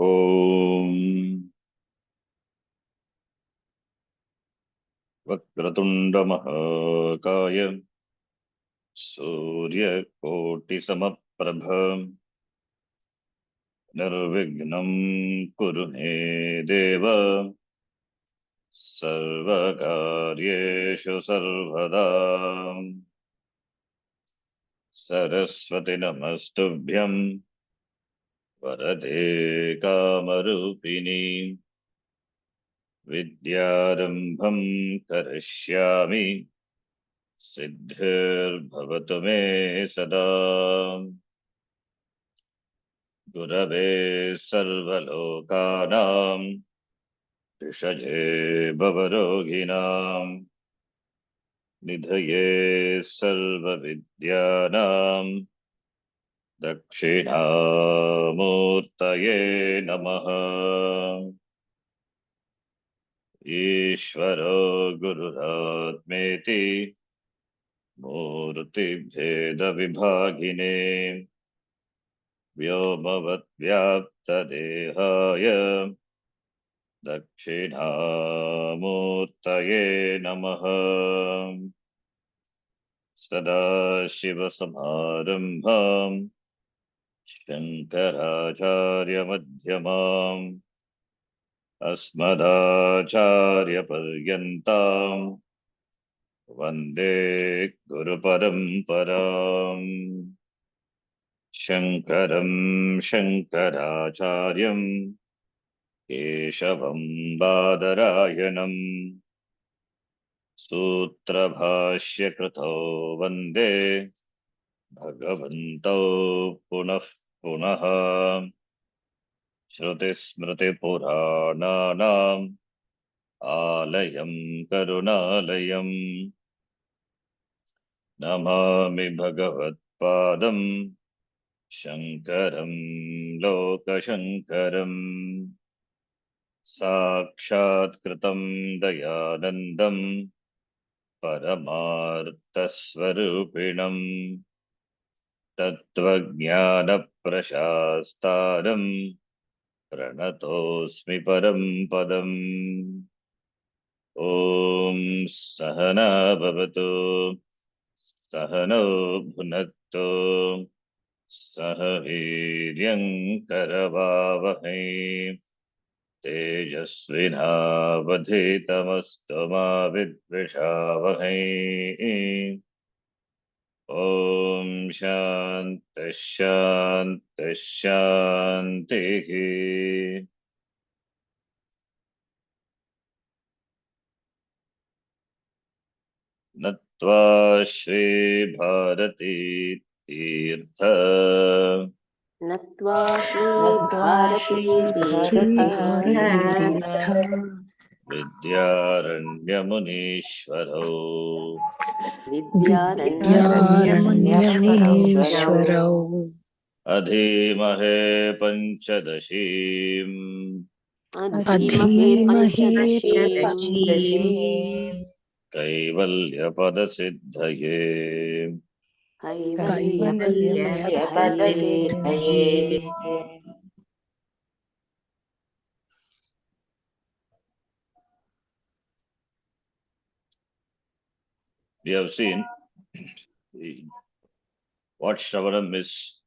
ॐ वक्रतुण्डमहाकाय सूर्यकोटिसमप्रभ निर्विघ्नं कुरु मे देव सर्वकार्येषु सर्वदा। सरस्वती नमस्तुभ्यं वरदे कामरूपिणी विद्यारम्भं करिष्यामि सिद्धिर्भवतु मे सदा। गुरवे सर्वलोकानां ऋषये भवरोगिणां निधये सर्वविद्यानां दक्षिणामूर्तये नमः। ईश्वरो गुरुरात्मेति मूर्तिभेदविभागिने व्योमवद्व्याप्तदेहाय दक्षिणामूर्तये नमः। सदाशिवसमारम्भां शङ्कराचार्यमध्यमाम् अस्मदाचार्यपर्यन्तां वन्दे गुरुपरम्पराम्। शङ्करं शङ्कराचार्यं केशवं बादरायणं सूत्रभाष्यकृतौ वन्दे भगवन्तौ पुनः पुनः। श्रुतिस्मृतिपुराणानाम् आलयं करुणालयं नमामि भगवत्पादं शङ्करं लोकशङ्करम्। साक्षात्कृतं दयानन्दं परमार्थस्वरूपिणम् तत्त्वज्ञानप्रशास्तारं प्रणतोऽस्मि परं पदम्। ॐ सहना भवतु सहनौ भुनक्तु सह वीर्यं करवावहै तेजस्विनावधीतमस्तु मा विद्विषावहै। ॐ शान्तिः शान्तिः शान्तिः। नत्वा श्रीभारती तीर्थ नत्वा श्रीभारती तीर्थ विद्यारण्यमुनीश्वरौ विद्यारण्यमुनीश्वरौ अधीमहे पञ्चदशीम् अधीमहे Panchadashi कैवल्यपदसिद्धये। कैवल्यपदसिद्धये। We have seen what Shravanam is.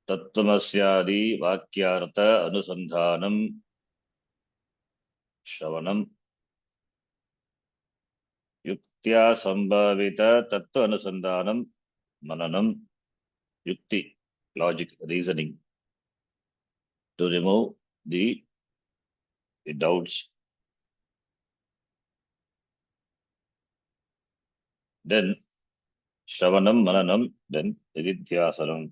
Tattvamasyaadi Vakyartha Anusandhanam Shravanam Yuktya Sambhavita Tattva Anusandhanam Mananam Yukti, logic, reasoning, to remove the doubts. Then Shravanam Mananam, then Nididhyasanam.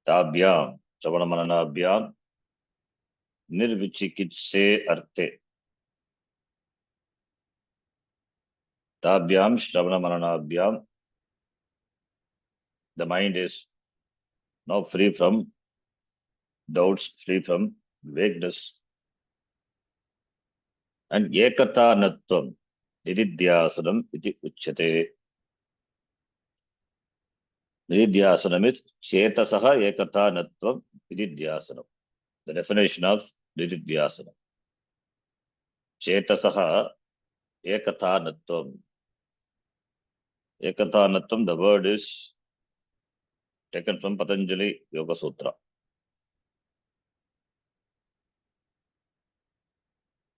Tabhyam, Shravana Mananabhyam, Nirvichikitse Arte. Tabhyam, Shravana Mananabhyam, the mind is now free from doubts, free from vagueness. And Ekata Nattvam, Nididhyasanam iti uchyate. Nididhyasanam is Chetasaha Ekata Nattvam Nididhyasanam. The definition of nididhyasana. Chetasaha ekathanatvam. Ekathanatvam, the word is taken from Patanjali Yoga Sutra.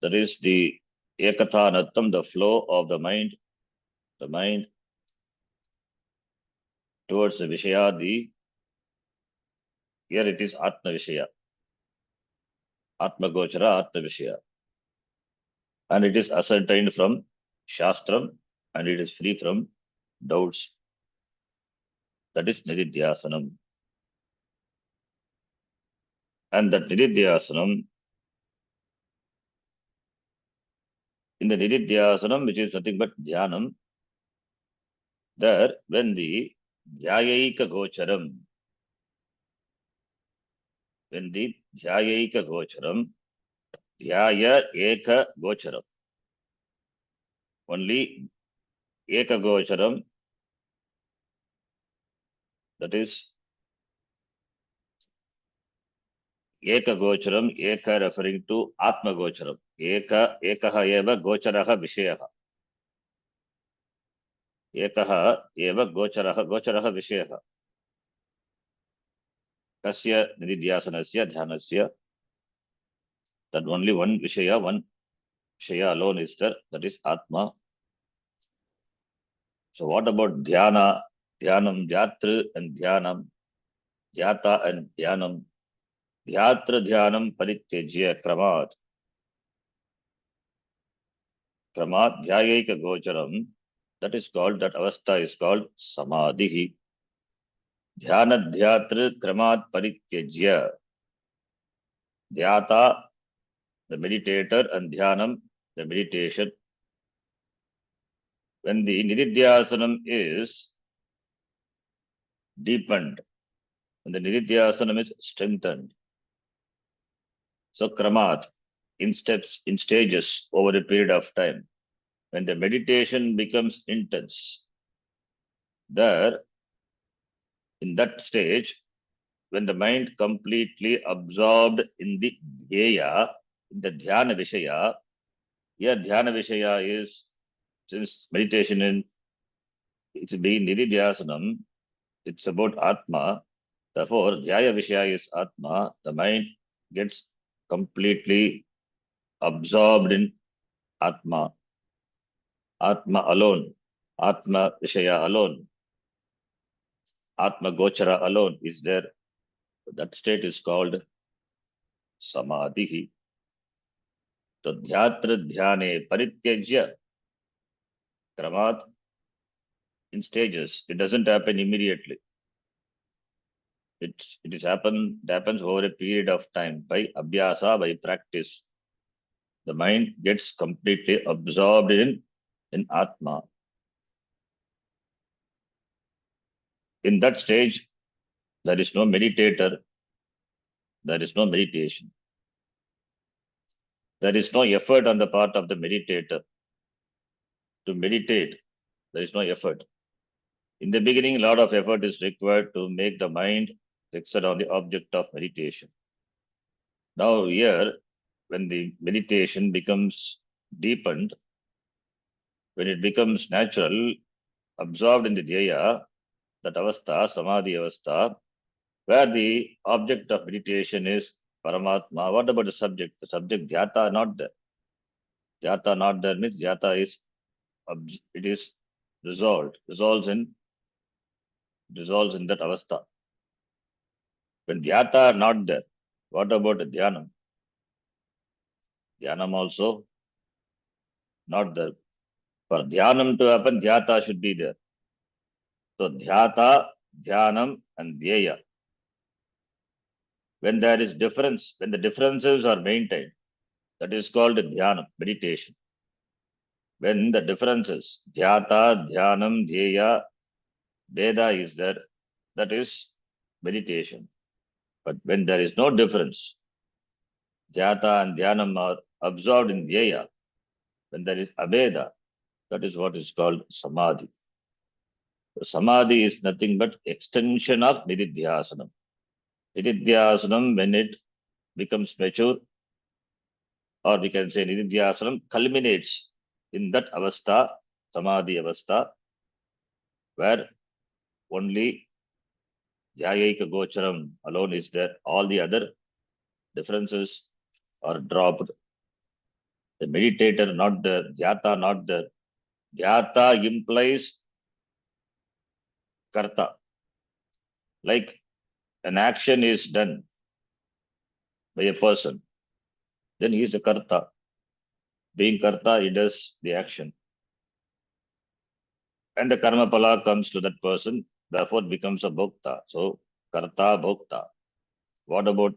That is the ekathanatvam, the flow of the mind towards the Vishaya, here it is Atma Vishaya, Atma Gochara, Atma Vishaya. And it is ascertained from Shastram and it is free from doubts. That is Nididhyasanam. And that Nididhyasanam, in the Nididhyasanam, which is nothing but Dhyanam, there when the Dhyayaika Gocharam, Dhyaya Eka Gocharam, only Eka Gocharam, that is Eka Gocharam, Eka referring to Atma Gocharam, Ekaha eva Gocharaha Vishayaha. Ekaha eva Gocharaha Vishayaha. Kasya Nididhyasanasya Dhyanasya, that only one Vishaya alone is there, that is Atma. So what about Dhyana, Dhyanam, Dhyatru and Dhyanam, Dhyata and Dhyanam, Dhyatra Dhyanam Parityajya Kramat, Dhyayaika Gocharam, that avastha is called Samadhi. Dhyana Dhyatru Kramat Parityajya, Dhyata, the meditator, and Dhyanam, the meditation. When the Nididhyasanam is deepened, when the Nididhyasanam is strengthened, so Kramat, in steps, in stages, over a period of time, when the meditation becomes intense, there, in that stage, when the mind completely absorbed in the Dhyaya, in the Dhyana Vishaya, here Dhyana Vishaya is, since meditation in it's being Nididhyasanam, it's about Atma. Therefore, Dhyaya Vishaya is Atma. The mind gets completely absorbed in Atma. Atma alone. Atma Vishaya alone. Atma Gochara alone is there. That state is called Samadhi. So Dhyatra Dhyane Parityajya Kramat, in stages. It doesn't happen immediately. It happens over a period of time by abhyasa, by practice. The mind gets completely absorbed in Atma. In that stage, there is no meditator, there is no meditation. There is no effort on the part of the meditator to meditate. There is no effort. In the beginning, a lot of effort is required to make the mind fixed on the object of meditation. Now here, when the meditation becomes deepened, when it becomes natural, absorbed in the dhyaya, that avastha, samadhi avastha, where the object of meditation is Paramatma. What about the subject? The subject dhyata not there. Dhyata not there means dhyata is, it is dissolves in that avastha. When dhyata not there, what about the dhyanam? Dhyanam also not there. For dhyanam to happen, dhyata should be there. So dhyata, dhyanam, and dhyaya. When there is difference, when the differences are maintained, that is called dhyana, meditation. When the differences, dhyata, dhyanam, dhyaya, veda is there, that is meditation. But when there is no difference, dhyata and dhyanam are absorbed in dhyaya, when there is abeda, that is what is called samadhi. So samadhi is nothing but extension of nididhyasanam. Nididhyasanam, when it becomes mature, or we can say nididhyasanam culminates in that avastha, samadhi avastha, where only dhyayaika gocharam alone is there. All the other differences are dropped. The meditator not there, dhyata not there. Dhyata implies karta. Like an action is done by a person, then he is a karta. Being karta, he does the action. And the karma pala comes to that person, therefore it becomes a bhokta. So, karta, bhokta. What about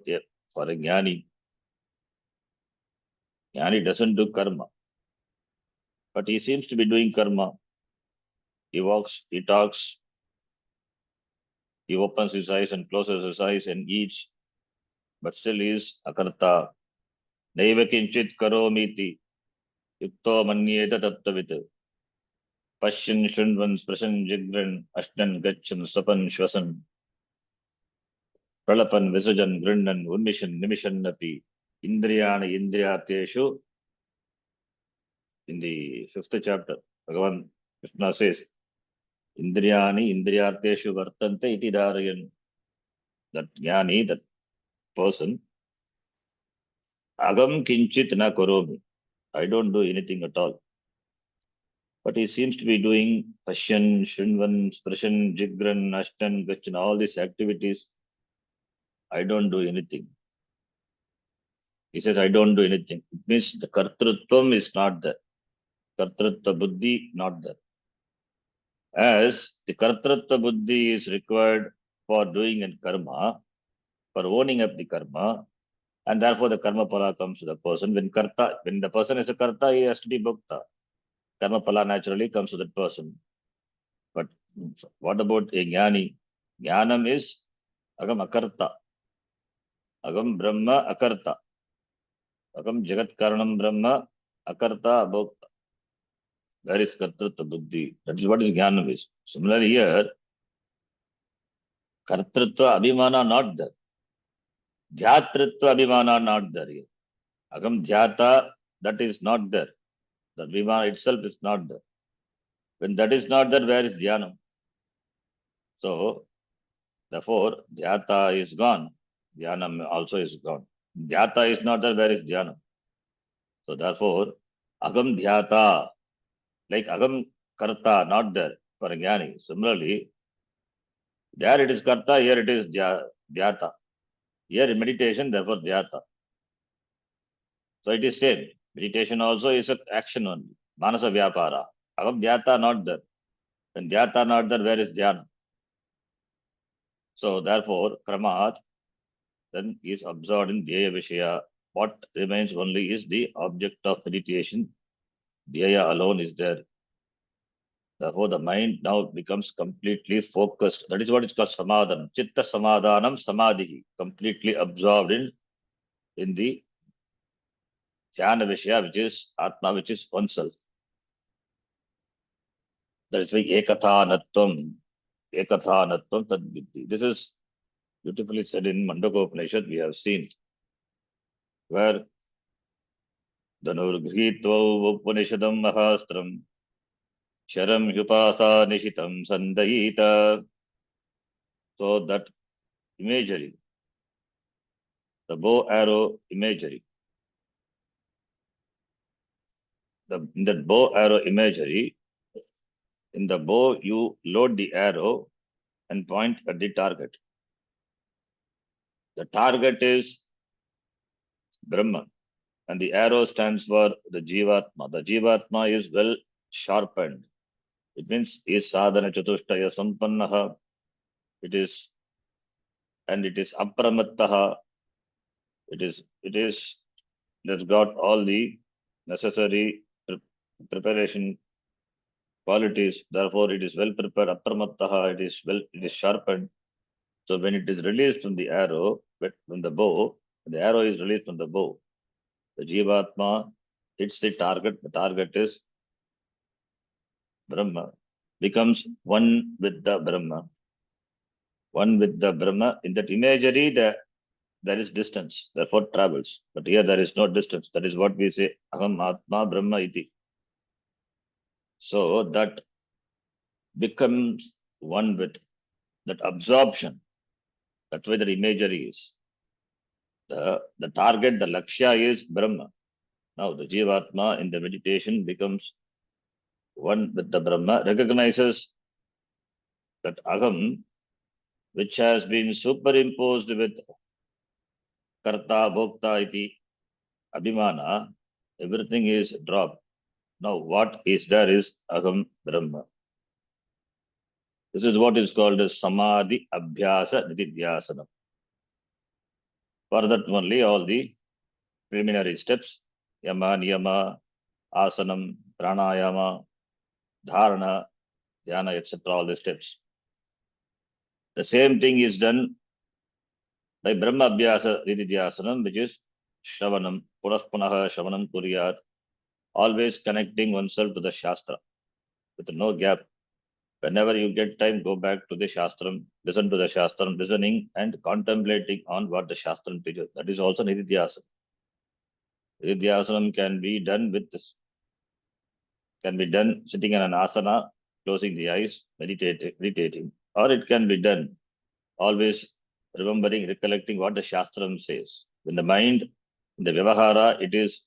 for a jnani? Jnani doesn't do karma, but he seems to be doing karma. He walks, he talks, he opens his eyes and closes his eyes and eats, but still he is akarta. Naiva kinchit karomiti, yukto manyeta tattavit. Pashyan shunvan sprashan jigran, ashnan gachan sapan shwasan. Pralapan visajan grindan unmishan nimishan napi. Indriyana indriyateshu. In the fifth chapter, Bhagavan Krishna says, Indriyani indriyarteshu vartante iti dharayan. That jnani, that person, agam kinchit na koromi. I don't do anything at all. But he seems to be doing Pashyan, Shunvan, Sprashan, Jigran, Ashtan, Gachan, all these activities. I don't do anything. He says, I don't do anything. It means the kartrutvam is not there. Kartrutva buddhi not there. As the kartrutva buddhi is required for doing an karma, for owning up the karma, and therefore the karma pala comes to the person. When the person is a karta, he has to be bhakta. Karma pala naturally comes to that person. But what about a jnani? Jnanam is agam akarta. Agam brahma akarta. Agam jagat karanam brahma akarta abhokta. Where is kartrutva buddhi? That is what is jnanam is. Similarly here, kartrutva abhimana not there. Dhyatritva abhimana not there here. Agam dhyata, that is not there. The abhimana itself is not there. When that is not there, where is dhyanam? So, therefore, dhyata is gone. Dhyanam also is gone. Dhyata is not there, where is dhyanam? So, therefore, agam dhyata, like agam karta, not there for a jnani. Similarly, there it is karta, here it is dhyata. Here in meditation, therefore dhyata. So, it is same. Meditation also is an action only. Manasa vyapara. Agam dhyata not there. When dhyata not there, where is dhyana? So, therefore, kramat then is absorbed in dhyaya vishaya. What remains only is the object of meditation. Dhyaya alone is there. Therefore, the mind now becomes completely focused. That is what is called samadhanam. Chitta samadhanam samadhi. Completely absorbed in the dhyana vishaya, which is atma, which is oneself. That is why ekathanatvam. Ekathanatvam tad viddhi. This is beautifully said in Mandaka Upanishad. We have seen where Dhanurgritva Upanishadam Mahastram Sharam Yupasa Nishitam Sandayita. So that imagery, the bow arrow imagery, in that bow arrow imagery, in the bow you load the arrow and point at the target. The target is Brahman and the arrow stands for the Jivatma. The Jivatma is well sharpened. It means is sadhana chatushtaya sampannaha. It is apramattaha. It has got all the necessary preparation qualities. Therefore, it is well prepared. Apramattaha. It is sharpened. So when it is released from the arrow, from the bow, the arrow is released from the bow. The Jivatma hits the target. The target is Brahma. Becomes one with the Brahma. One with the Brahma. In that imagery, the there is distance, therefore travels. But here there is no distance. That is what we say, Aham Atma Brahma iti. So that becomes one with that absorption. That's why the imagery is. The target, the lakshya is Brahma. Now the Jivatma in the meditation becomes one with the Brahma, recognizes that Aham, which has been superimposed with Karta, Bhokta, iti, Abhimana, everything is dropped. Now what is there is Aham Brahma. This is what is called as Samadhi Abhyasa Nididhyasana. For that only all the preliminary steps, Yama, Niyama, Asanam, Pranayama, Dharana, Dhyana, etc., all the steps. The same thing is done by Brahma Abhyasa Nididhyasanam, which is Shravanam, Punaha Shravanam Kuryat, always connecting oneself to the Shastra with no gap. Whenever you get time, go back to the Shastram, listen to the Shastram, listening and contemplating on what the Shastram teaches. That is also Nididhyasana. Nididhyasanam can be done with this, can be done sitting in an asana, closing the eyes, meditating, or it can be done always remembering, recollecting what the Shastram says. When the mind, in the Vyavahara, it is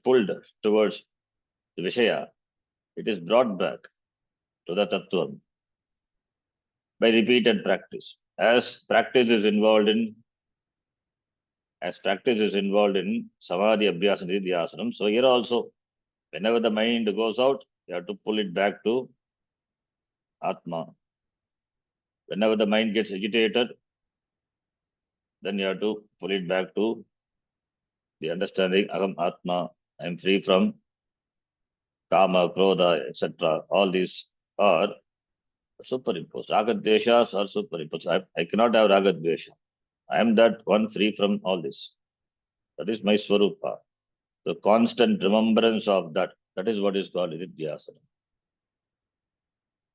pulled towards the Vishaya, it is brought back to the Tattvam by repeated practice. As practice is involved in Samadhi Abhyasa Nididhyasanam, so here also, whenever the mind goes out, you have to pull it back to Atma. Whenever the mind gets agitated, then you have to pull it back to the understanding Aham Atma, I am free from Kama, Krodha, etc. All these are superimposed. Ragadveshas are superimposed. I cannot have Ragadvesha. I am that one free from all this. That is my Swarupa. The constant remembrance of that. That is what is called Nididhyasana.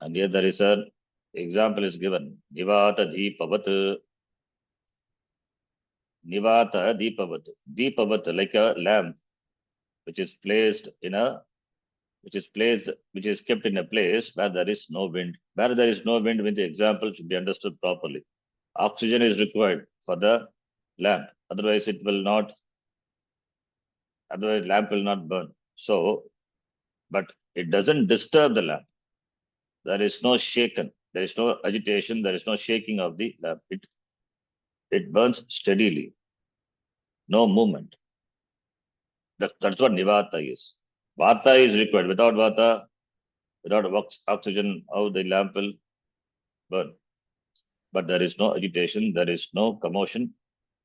And here there is an example is given. Nivata Deepavat. Nivata Deepavat. Deepavat, like a lamp, which is placed in a which is kept in a place where there is no wind. Where there is no wind, with the example should be understood properly. Oxygen is required for the lamp. Otherwise, lamp will not burn. So, but it doesn't disturb the lamp. There is no shaken. There is no agitation. There is no shaking of the lamp. It burns steadily. No movement. That's what Nivata is. Vata is required. Without Vata, without oxygen, how the lamp will burn. But there is no agitation, there is no commotion.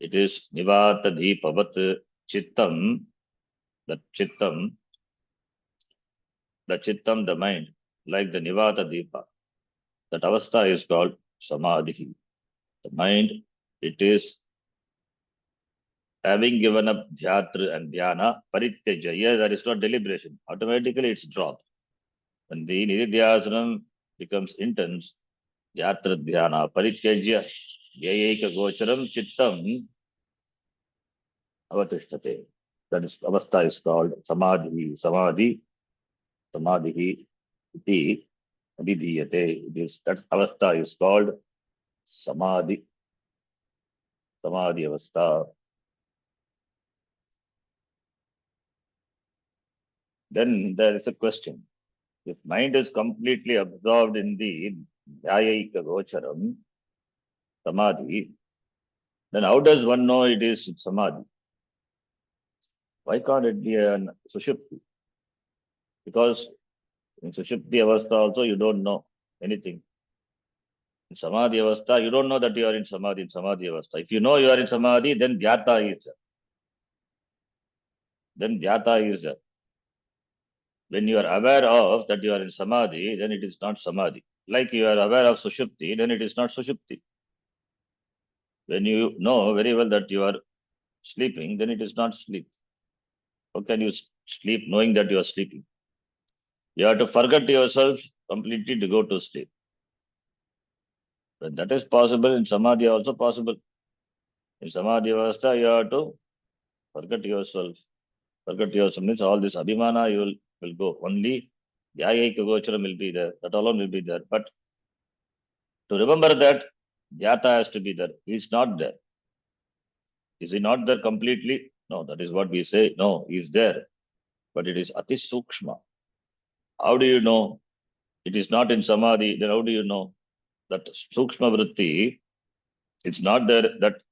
It is Nivata Deepavat Chittam, the Chittam, the mind, like the Nivata Deepa. That avastha is called Samadhi. The mind, it is having given up Dhyatra and Dhyana, Parityaja. Here there is no deliberation. Automatically it's dropped. When the Nididhyasanam becomes intense, Dhyatra Dhyana, Parityaja, Yayeka Gocharam Chittam Avatishtate. That is avastha is called samadhi, iti abhidhiyate. It is that avastha is called samadhi, avastha. Then there is a question. If mind is completely absorbed in the dhyaika gocharam, samadhi, then how does one know it is samadhi? Why can't it be an sushupti? Because in sushupti avastha also you don't know anything. In samadhi avastha, you don't know that you are in samadhi avastha. If you know you are in samadhi, then dhyata is there. Then dhyata is there. When you are aware of that you are in samadhi, then it is not samadhi. Like you are aware of sushupti, then it is not sushupti. When you know very well that you are sleeping, then it is not sleep. How can you sleep knowing that you are sleeping? You have to forget yourself completely to go to sleep. When that is possible, in samadhi also possible. In samadhi avastha, you have to forget yourself. Forget yourself means all this abhimana you will go. Only Dhyayika Gocharam will be there. That alone will be there. But to remember that, Jnata has to be there. He is not there. Is he not there completely? No, that is what we say. No, he is there. But it is Ati Sukshma. How do you know? It is not in Samadhi. Then how do you know? That Sukshma Vritti, it's not there. That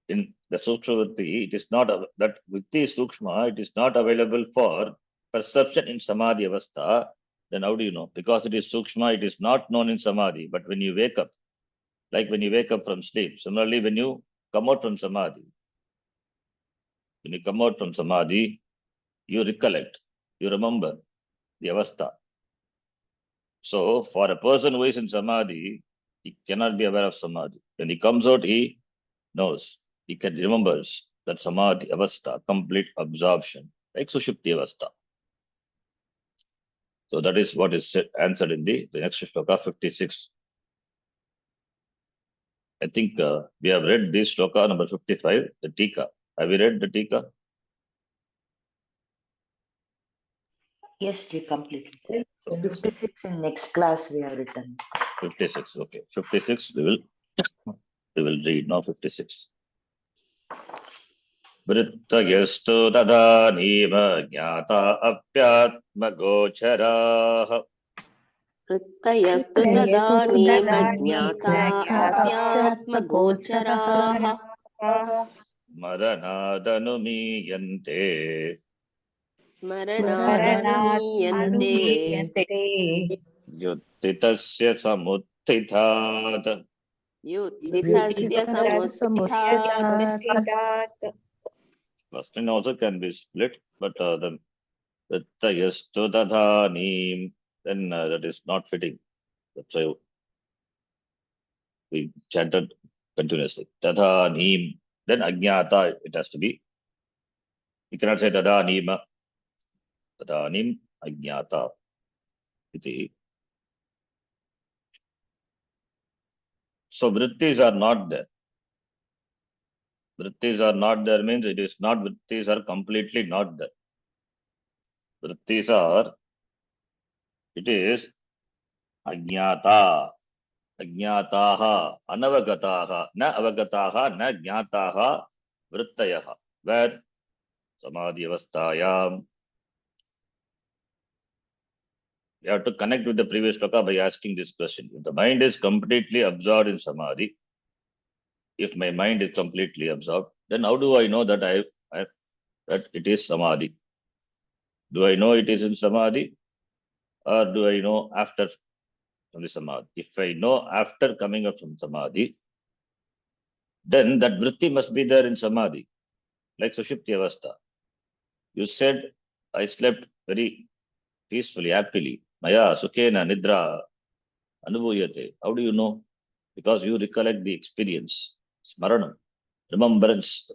in the Sukshma Vritti, it is not that Vritti is Sukshma, it is not available for perception in Samadhi Avastha. Then how do you know? Because it is Sukshma, it is not known in Samadhi. But when you wake up, like when you wake up from sleep, similarly, when you come out from Samadhi, when you come out from Samadhi, you recollect, you remember the Avastha. So for a person who is in Samadhi, he cannot be aware of Samadhi. When he comes out, he knows, he can remembers that Samadhi Avastha, complete absorption, like Sushupti Avastha. So that is what is said, answered in the next shloka 56. I think we have read this shloka number 55, the Tika. Have we read the Tika? Yes, we completely. So 56 in next class we have written. 56. Okay. 56 we will read now 56. वृत्तयस्तु तदानीव ज्ञाता अप्यात्मगोचराः वृत्तयस्तु तदानीमज्ञाता अप्यात्मगोचराः मरणादनुमीयन्ते स्मरणादनुमीयन्ते युत्थितस्य समुत्थितात्. युत्थितस्य समुत्थितात्. First line also can be split, but the Vrittayastu tadhanim, then that is not fitting. That's why we chanted continuously. Tadhanim, then Ajnata, it has to be. You cannot say Tadhanima. Tadhanim Ajnata. Iti. So vrittis are not there. Vrittis are not there means it is not, vrittis are completely not there. Vrittis are, it is Ajnata. Ajnataha, anavagataha, na avagataha, na jnataha, vrittayaha. Where? Samadhi avasthayam. You have to connect with the previous sloka by asking this question. If the mind is completely absorbed in Samadhi, if my mind is completely absorbed, then how do I know that that it is Samadhi? Do I know it is in Samadhi, or do I know after from the Samadhi? If I know after coming up from Samadhi, then that vritti must be there in Samadhi, like Sushupti Avastha. You said, I slept very peacefully, happily. Maya, Sukhena, Nidra, Anubhuyate. How do you know? Because you recollect the experience. Smaranam, remembrance.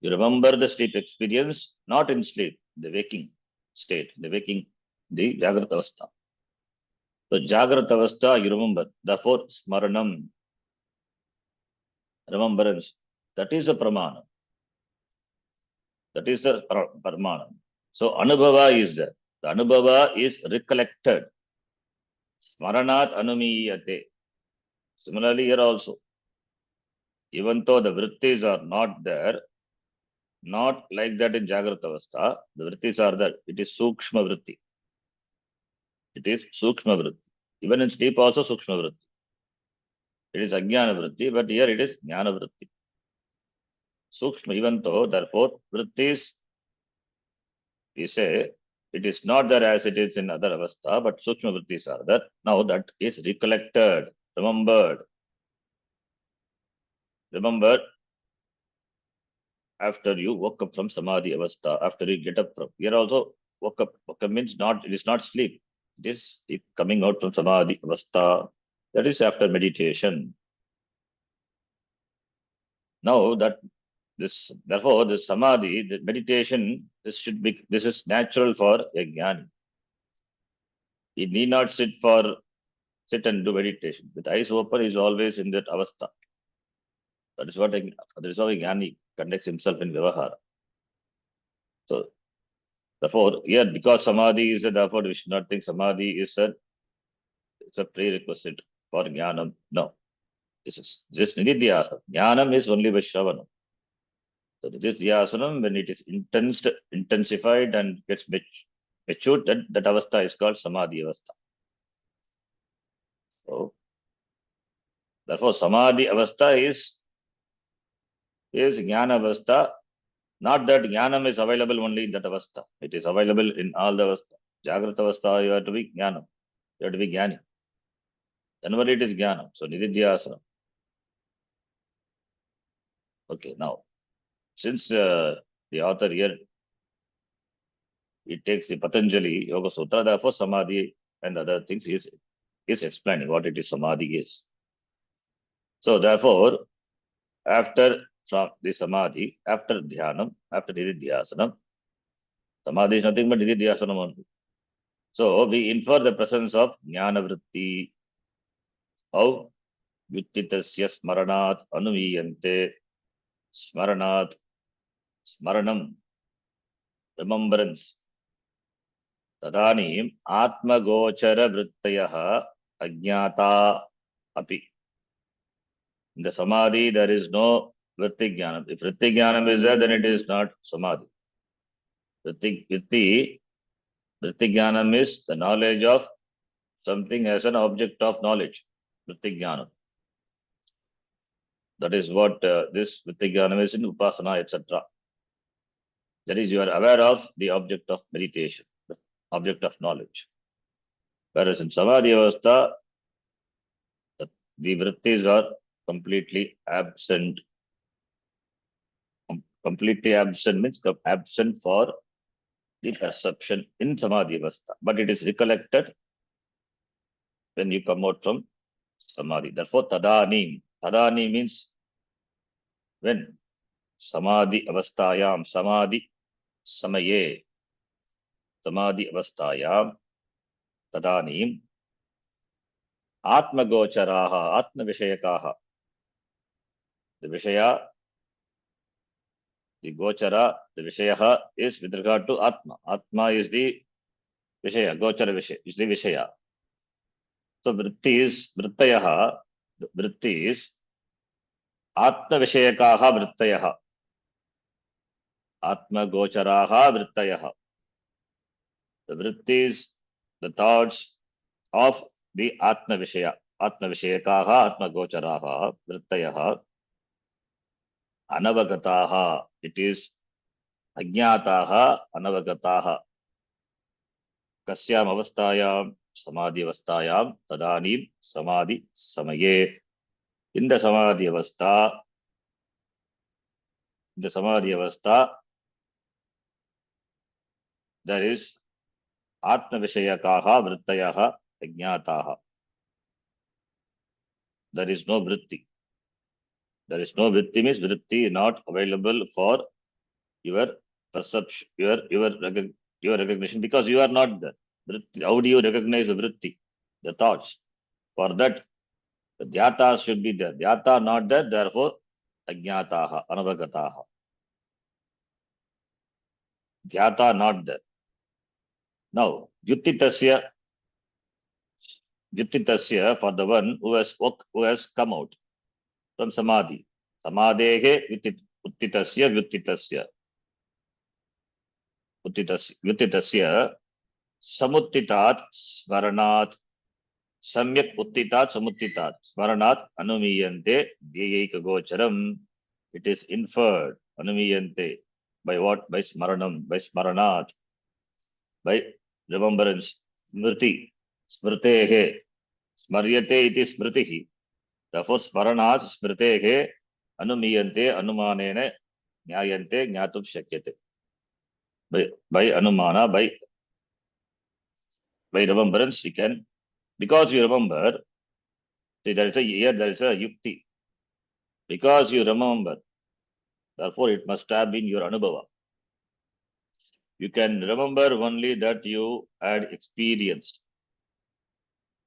You remember the sleep experience, not in sleep, the waking state, the waking, the Jagrata Avastha. So Jagrata Avastha, you remember. Therefore, Smaranam, remembrance. That is a pramana. That is the pramana. So Anubhava is there. The Anubhava is recollected. Smaranat Anumiyate. Similarly, here also, even though the vrittis are not there, not like that in Jagrata Avastha, the vrittis are there. It is Sukshma vritti. It is Sukshma vritti. Even in sleep also Sukshma vritti. It is Ajnana vritti, but here it is Jnana vritti. Sukshma, even though, therefore, vrittis, we say, it is not there as it is in other Avastha, but Sukshma vrittis are there. Now that is recollected, remembered. Remember, after you woke up from Samadhi Avastha, after you get up from here also, woke up. Woke up means not, it is not sleep. It is coming out from Samadhi Avastha. That is after meditation. Now that this, therefore, the Samadhi, the meditation, this is natural for a Jnani. He need not sit and do meditation. With eyes open, he is always in that Avastha. That is how a Jnani conducts himself in Vyavahara. So, therefore, here, because Samadhi is therefore we should not think Samadhi is it's a prerequisite for Jnanam. No. This is just Nididhyasana. Jnanam is only by Shravanam. So Nididhyasanam, when it is intensified and gets matured, that avastha is called Samadhi avastha. So, therefore, Samadhi avastha is Jnana avastha. Not that Jnanam is available only in that avastha. It is available in all the avastha. Jagrata avastha, you have to be Jnanam. You have to be Jnani. Then only it is Jnanam. So Nididhyasana. Okay, now, since the author here, it takes the Patanjali Yoga Sutra, therefore Samadhi and other things is explaining what it is Samadhi is. So therefore, after the Samadhi, after Dhyanam, after Nididhyasanam, Samadhi is nothing but Nididhyasanam only. So we infer the presence of Jnana Vritti, how Vyuttitasya Smaranat Anuviyante, Smaranat, Smaranam, remembrance. Tadanim Atmagochara Vrittayah Ajnata Api. In the Samadhi, there is no Vritti Jnanam. If Vritti Jnanam is there, then it is not Samadhi. Vritti Jnanam is the knowledge of something as an object of knowledge. Vritti Jnanam. That is what this Vritti Jnanam is in Upasana, etc. That is, you are aware of the object of meditation, the object of knowledge. Whereas in Samadhi Avastha, the Vrittis are completely absent. Completely absent means absent for the perception in Samadhi Avastha. But it is recollected when you come out from Samadhi. Therefore, Tadani. Tadani means when Samadhi Avasthayam, Samadhi Samaye, Samadhi Avasthayam, Tadanim, Atma Gocharaha, Atma Vishayakaha. The Vishaya, the Gochara, the Vishayaha is with regard to Atma. Atma is the Vishaya, Gochara Vishaya, is the Vishaya. So Vritti is Vrittayaha, Vritti is Atma Vishayakaha Vrittayaha. Atma Gocharaha Vrittayaha. The Vrittis, the thoughts of the Atma Vishaya. Atma Vishayakaha, Atma Gocharaha, Vrittayaha. Anavagataha. It is Ajnataha, Anavagataha. Kasyam Avastayam, Samadhi Avastayam, Tadanim, Samadhi Samaye. In the Samadhi Avastha, there is Atma Vishayakaha, Vrittayaha, Ajnataha. There is no Vritti. There is no Vritti means Vritti not available for your perception, your recognition, because you are not there. Vritti, how do you recognize the Vritti? The thoughts. For that, the Dhyatas should be there. Dhyata not there, therefore, Ajnataha, Anavagataha. Dhyata not there. Now, Juttitasya, for the one who has come out from Samadhi. Samadhehe Uttitasya, Uttitasya, Samuttitat, Smaranat, Samyak Uttitat, Samuttitat, Smaranat, Anumiyante, Dhyayika Gocharam. It is inferred, Anumiyante. By what? By Smaranam, by Smaranat, by remembrance. Smriti, Smritehe, Smaryate iti Smritihi. Therefore, Smaranat, Smritehe, Anumiyante, Anumanene, Nyayante, Jnatum Shakyate. By Anumana, by remembrance, we can, because you remember, see, there is a yukti. Because you remember, therefore it must have been your anubhava. You can remember only that you had experienced.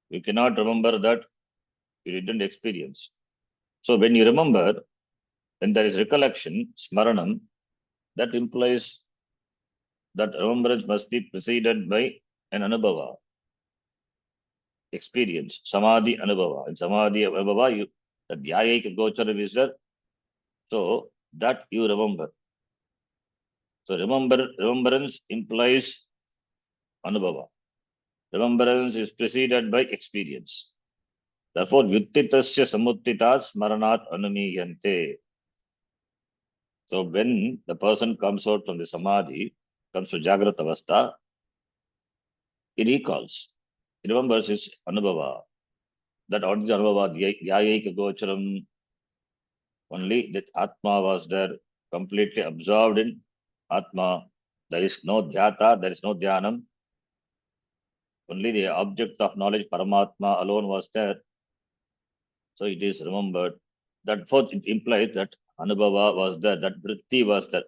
You cannot remember that you didn't experience. So when you remember, When there is recollection, smaranam, that implies that remembrance must be preceded by an anubhava, experience, samadhi anubhava. In samadhi anubhava, the dhyayika gocharam is there, so that you remember. So remembrance implies anubhava. Remembrance is preceded by experience. Therefore, vyuttitasya samuttitat smaranat anumiyante. So when the person comes out from the samadhi, comes to Jagrata Avastha, he recalls. He remembers his anubhava. That what is anubhava? Dhyayika gocharam. Only that Atma was there, completely absorbed in Atma. There is no dhyata, there is no dhyanam. Only the object of knowledge, Paramatma alone was there. So it is remembered. That fourth, it implies that Anubhava was there, that Vritti was there.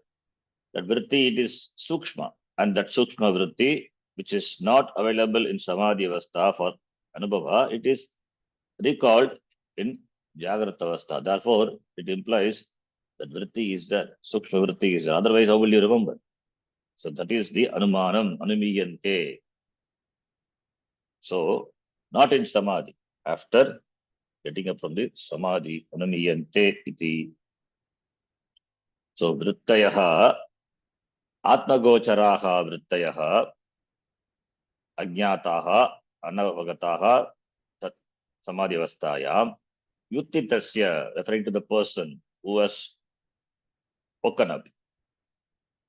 That Vritti, it is Sukshma. And that Sukshma Vritti, which is not available in Samadhi Avastha for Anubhava, it is recalled in Jagrata Avastha. Therefore, it implies that Vritti is there, Sukshma Vritti is there. Otherwise, how will you remember? So that is the Anumanam, Anumiyante. So, not in Samadhi. After getting up from the Samadhi, Anumiyante iti. So, Vrittayaha, Atmagocharaha Vrittayaha, Ajnataha, Anavagataha, Samadhi Avastayam, Yuttitasya, referring to the person who has woken up.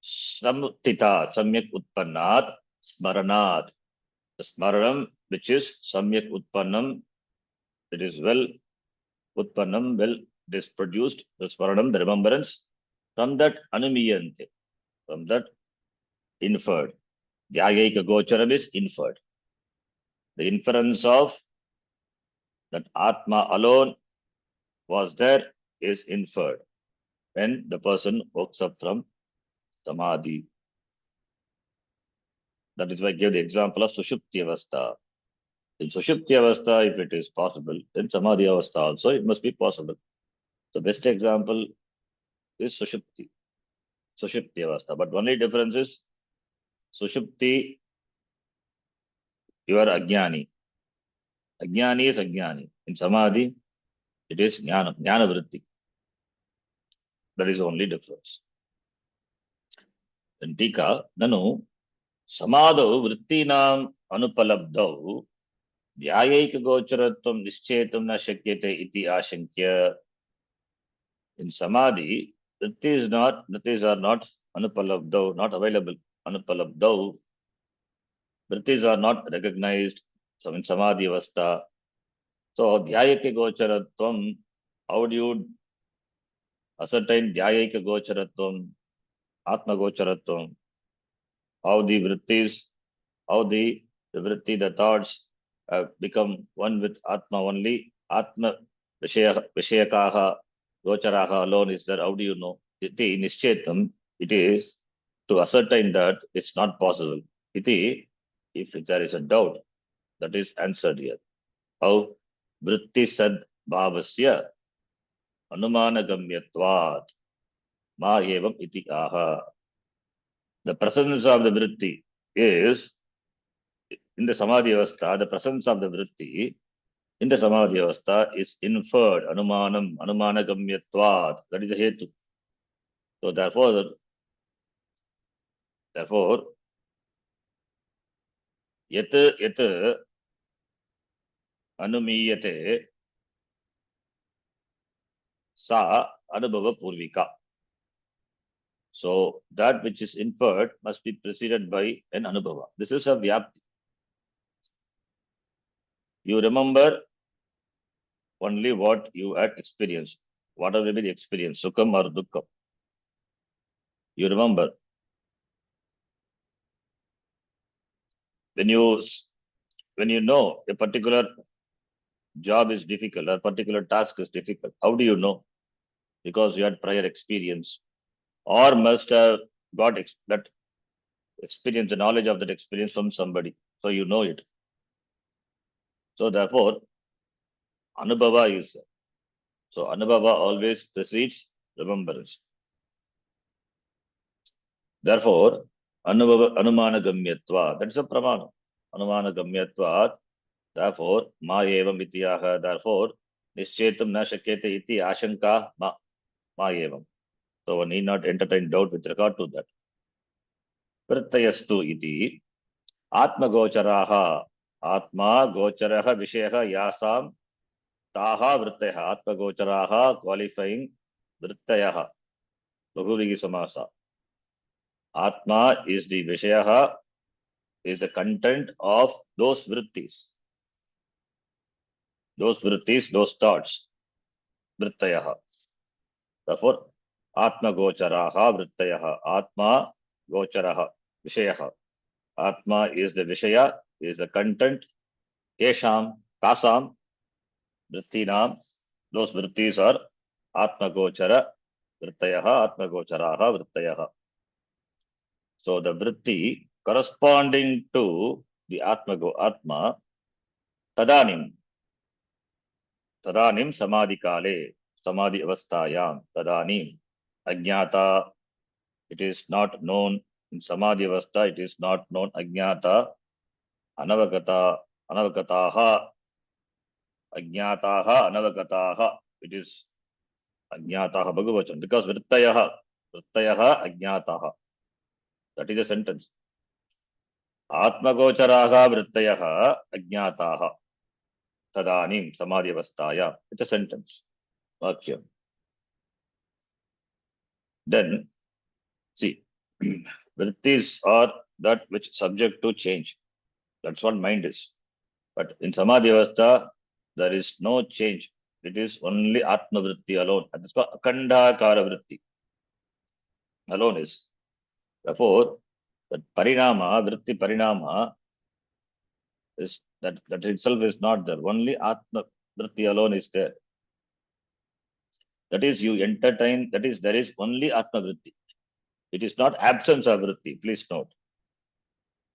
Samtita, Samyak Utpannat, Smaranat. The Smaranam, which is Samyak Utpannam, it is well Utpannam, well, it is produced, the Smaranam, the remembrance, from that Anumiyante, from that inferred. Dhyayika Gocharam is inferred. The inference of that Atma alone was there is inferred when the person wakes up from Samadhi. That is why I gave the example of Sushupti Avastha. In Sushupti Avastha, if it is possible, then Samadhi Avastha also, it must be possible. The best example is Sushupti Avastha. But only difference is Sushupti, you are Ajnani. Ajnani is Ajnani. In Samadhi, it is Jnana Vritti. That is the only difference. Then Tika, Nanu, Samadho Vrittinam Anupalabdau, Dhyayika Gocharatvam Nischetam Na Shakyate iti Ashankya. In Samadhi, Vrittis are not Anupalabdau, not available. Anupalabdau, Vrittis are not recognized. So in Samadhi Avastha. So Dhyayika Gocharatvam, how do you ascertain Dhyayika Gocharatvam, Atma Gocharatvam? How the Vrittis, how the Vritti, the thoughts become one with Atma only. Atma Vishayakaha Gocharaha alone is there. How do you know? Iti Nischetam, it is to ascertain that it's not possible. Iti, if there is a doubt, that is answered here. How Vritti Sad Bhavasya Anumana Gamyatvat Ma Evam Iti Aha. The presence of the Vritti is in the Samadhi Avastha, the presence of the Vritti in the Samadhi Avastha is inferred, Anumanam, Anumana Gamyatvat. That is the Hetu. So therefore, yet Anumiyate Sa Anubhava Purvika. So that which is inferred must be preceded by an Anubhava. This is a Vyapti. You remember only what you had experienced, whatever may be the experience, Sukham or Dukkham. You remember. When you know a particular job is difficult or particular task is difficult, how do you know? Because you had prior experience or must have got that experience, the knowledge of that experience from somebody. So you know it. So therefore, Anubhava is there. So Anubhava always precedes remembrance. Therefore, anumana gamyatva, that's a pramana. Anumana gamyatva, therefore, ma evam ityaha, therefore, nishchetum na shakyate iti ashanka ma evam. So one need not entertain doubt with regard to that. Prattayastu iti atmagocharaha, atma gocharaha vishayaha yasam taha vrittayaha, atmagocharaha qualifying vrittayaha, bahuvigi samasa. Atma is the vishayaha, is the content of those vrittis. Those vrittis, those thoughts. Vrittayaha. Therefore, Atma Gocharaha Vrittayaha. Atma Gocharaha. Vishayaha. Atma is the Vishaya, is the content. Kesham, Kasam, Vrittinam. Those vrittis are Atma Gochara Vrittayaha, Atma Gocharaha Vrittayaha. So the vritti corresponding to the Atma, Tadanim. Tadanim Samadhi Kale, Samadhi Avastayam, Tadanim, Ajnata, it is not known in Samadhi Avastha, it is not known Ajnata, Anavagataha, Ajnataha, Anavagataha, it is Ajnataha Bhagavachan, because Vrittayaha, Ajnataha, that is a sentence. Atmagocharaha Vrittayaha, Ajnataha, Tadanim, Samadhi Avasthaya, it's a sentence. Vakyam. Then, see, vrittis are that which subject to change. That's what mind is. But in Samadhi Avastha, there is no change. It is only Atma Vritti alone. And it's called Akandhakara Vritti. Alone is. Therefore, that Parinama, Vritti Parinama, is that itself is not there. Only Atma Vritti alone is there. That is, you entertain, that is, there is only Atma Vritti. It is not absence of Vritti, please note.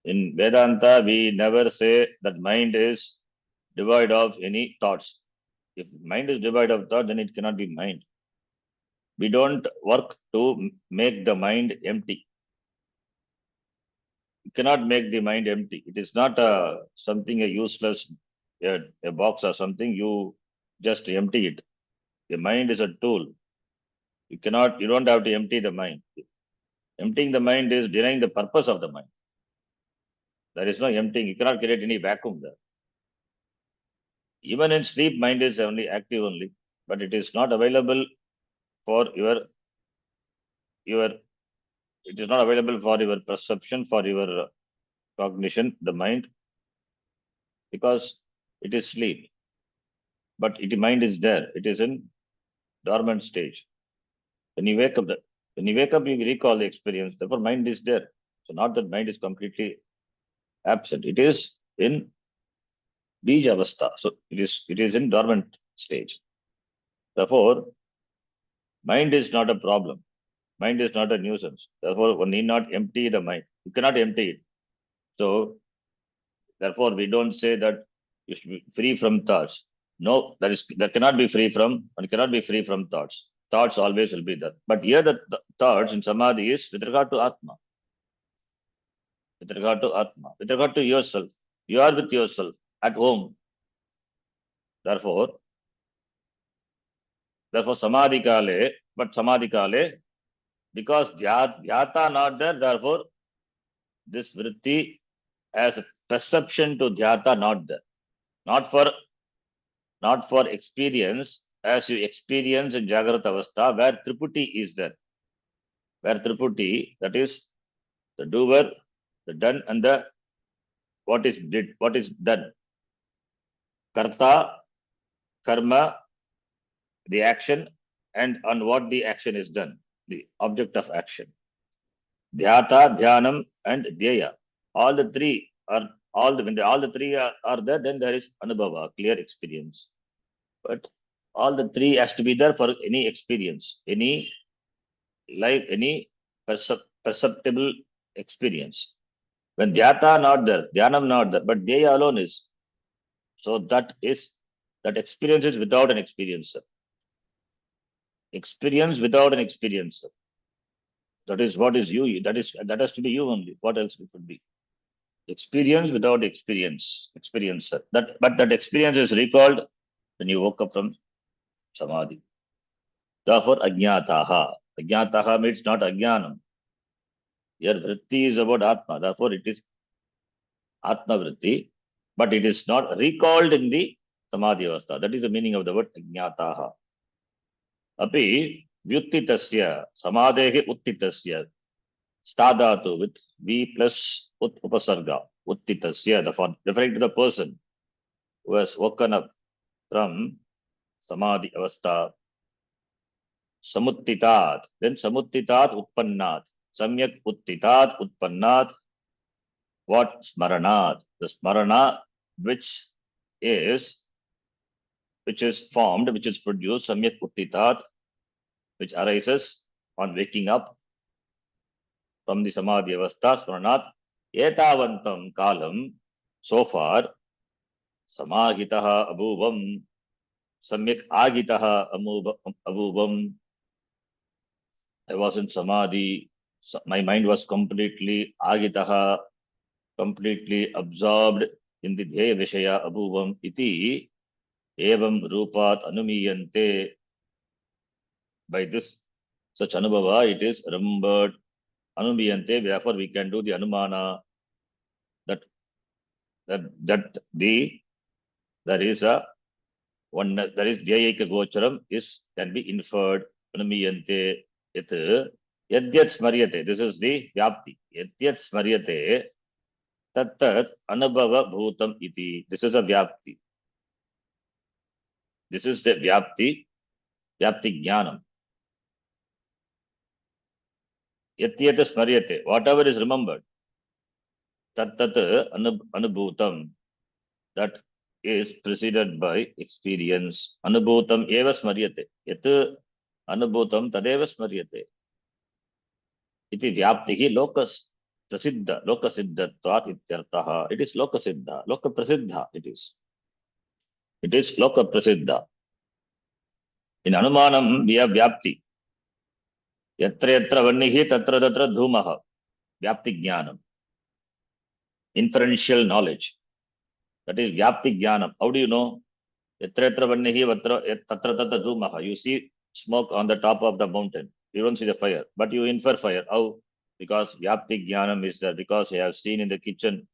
In Vedanta, we never say that mind is devoid of any thoughts. If mind is devoid of thought, then it cannot be mind. We don't work to make the mind empty. You cannot make the mind empty. It is not something a useless a box or something. You just empty it. The mind is a tool. You don't have to empty the mind. Emptying the mind is denying the purpose of the mind. There is no emptying. You cannot create any vacuum there. Even in sleep, mind is only active only, but it is not available for it is not available for your perception, for your cognition, the mind, because it is sleep. But mind is there. It is in dormant stage. When you wake up, you recall the experience. Therefore, mind is there. So not that mind is completely absent. It is in Bija Avastha. So it is in dormant stage. Therefore, mind is not a problem. Mind is not a nuisance. Therefore, one need not empty the mind. You cannot empty it. So, therefore, we don't say that you should be free from thoughts. No, that cannot be free from, one cannot be free from thoughts. Thoughts always will be there. But here the thoughts in Samadhi is with regard to Atma. With regard to Atma. With regard to yourself. You are with yourself at home. Therefore, Samadhi Kale, but Samadhi Kale, because dhyata not there, therefore, this vritti as a perception to dhyata not there. Not for experience, as you experience in Jagrata Avastha, where Triputi is there. Where Triputi, that is the doer, the done, and the what is done. Karta, karma, the action, and on what the action is done, the object of action. Dhyata, dhyanam, and dhyaya. All the three are when all the three are there, then there is anubhava, clear experience. But all the three has to be there for any experience, any life, any perceptible experience. When dhyata not there, dhyanam not there, but dhyaya alone is. So that experience is without an experiencer. Experience without an experiencer. That is what is you. That has to be you only. What else it would be? Experience without experiencer. But that experience is recalled when you woke up from samadhi. Therefore, ajnataha. Ajnataha means not ajnanam. Your vritti is about atma. Therefore, it is atma vritti, but it is not recalled in the samadhi avastha. That is the meaning of the word ajnataha. Api vyuttitasya samadhehi uttitasya stadatu with v plus upasarga uttitasya, referring to the person who has woken up from samadhi avastha. Samuttitat, then samuttitat utpannat, samyak uttitat utpannat, what smaranat? The smarana which is formed, which is produced, samyak uttitat, which arises on waking up from the samadhi avastha, smaranat, etavantam kalam, so far, samahitaha abhuvam, samyak agitaha abhuvam. I was in samadhi, my mind was completely agitaha, completely absorbed in the dhyaya vishaya abhuvam iti evam rupat anumiyante. By this such anubhava, it is remembered anumiyante. Therefore, we can do the anumana that there is a one, there is dhyayika gocharam is can be inferred anumiyante yat yadyat smaryate. This is the vyapti. Yadyat smaryate tattat anubhava bhutam iti. This is a vyapti. This is the vyapti jnanam. Yatyata smaryate, whatever is remembered, tat anubhutam, that is preceded by experience. Anubhutam eva smaryate. Yat anubhutam tadeva smaryate. Iti vyaptihi lokas prasiddha, lokasiddhatvat ityartaha. It is lokasiddha, lokaprasiddha it is. It is lokaprasiddha. In anumanam we have vyapti. Yatra yatra vannihi tatra tatra dhumaha. Vyapti jnanam. Inferential knowledge. That is vyapti jnanam. How do you know? Yatra yatra vannihi tatra tatra dhumaha. You see smoke on the top of the mountain. You don't see the fire, but you infer fire. How? Because vyapti jnanam is there. Because I have seen in the kitchen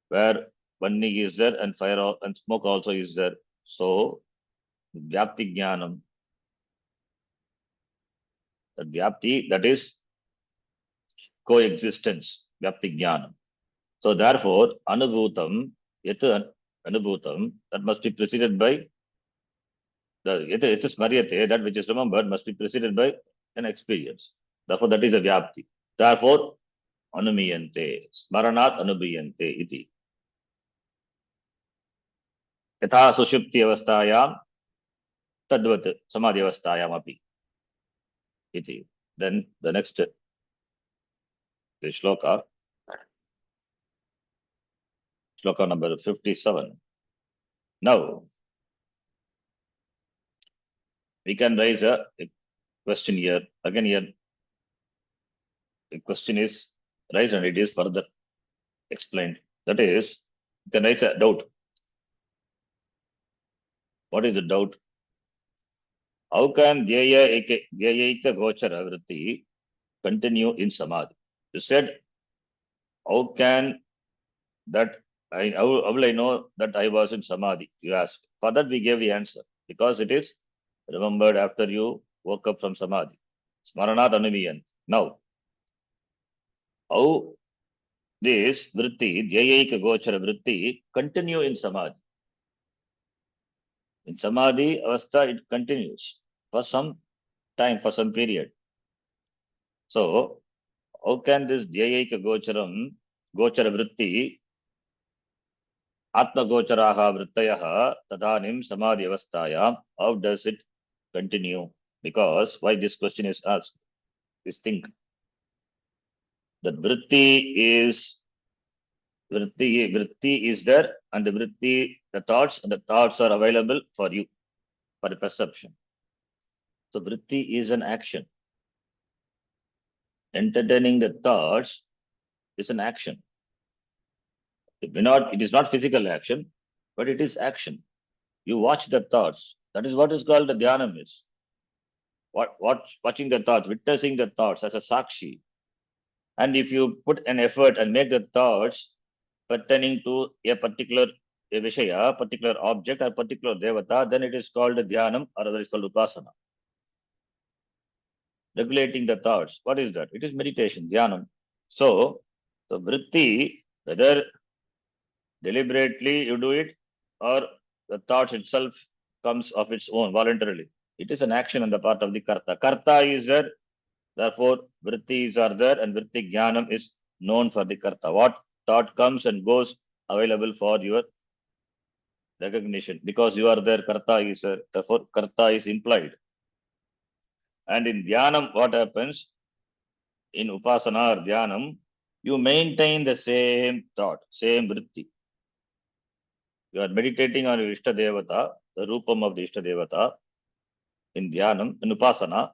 where vanni is there and fire and smoke also is there. So vyapti jnanam. That vyapti, that is coexistence. Vyapti jnanam. So therefore, anubhutam, yet anubhutam, that must be preceded by it is smaryate, that which is remembered must be preceded by an experience. Therefore, that is a vyapti. Therefore, anumiyante, smaranat anubiyante iti. Yatha sushupti avasthayam, tadvat samadhi avasthayam api iti. Then the next the shloka number 57. Now, we can raise a question here. Again, here, the question is raised and it is further explained. That is, you can raise a doubt. What is the doubt? How can Dhyayika Gochara Vritti continue in Samadhi? You said, how can that, how will I know that I was in Samadhi? You asked. For that, we gave the answer. Because it is remembered after you woke up from Samadhi. Smaranat Anuviyan. Now, how this Vritti, Dhyayika Gochara Vritti, continue in Samadhi? In Samadhi Avastha, it continues for some time, for some period. So, how can this Dhyayika Gochara Vritti, Atma Gocharaha Vrittayaha, Tadanim Samadhi Avasthaya, how does it continue? Because why this question is asked? Please think. The Vritti is there, and the thoughts are available for you, for the perception. So vritti is an action. Entertaining the thoughts is an action. It is not physical action, but it is action. You watch the thoughts. That is what is called the dhyanam is. Watching the thoughts, witnessing the thoughts as a sakshi. And if you put an effort and make the thoughts pertaining to a particular vishaya, particular object, or particular devata, then it is called dhyanam, or other is called upasana. Regulating the thoughts. What is that? It is meditation, dhyanam. So vritti, whether deliberately you do it or the thoughts itself comes of its own voluntarily. It is an action on the part of the karta. Karta is there, therefore vrittis are there, and vritti jnanam is known for the karta. What thought comes and goes available for your recognition. Because you are there, karta is there, therefore karta is implied. And in dhyanam, what happens? In upasana or dhyanam, you maintain the same thought, same vritti. You are meditating on your Ishta Devata, the Rupam of the Ishta Devata, in Dhyanam, in Upasana,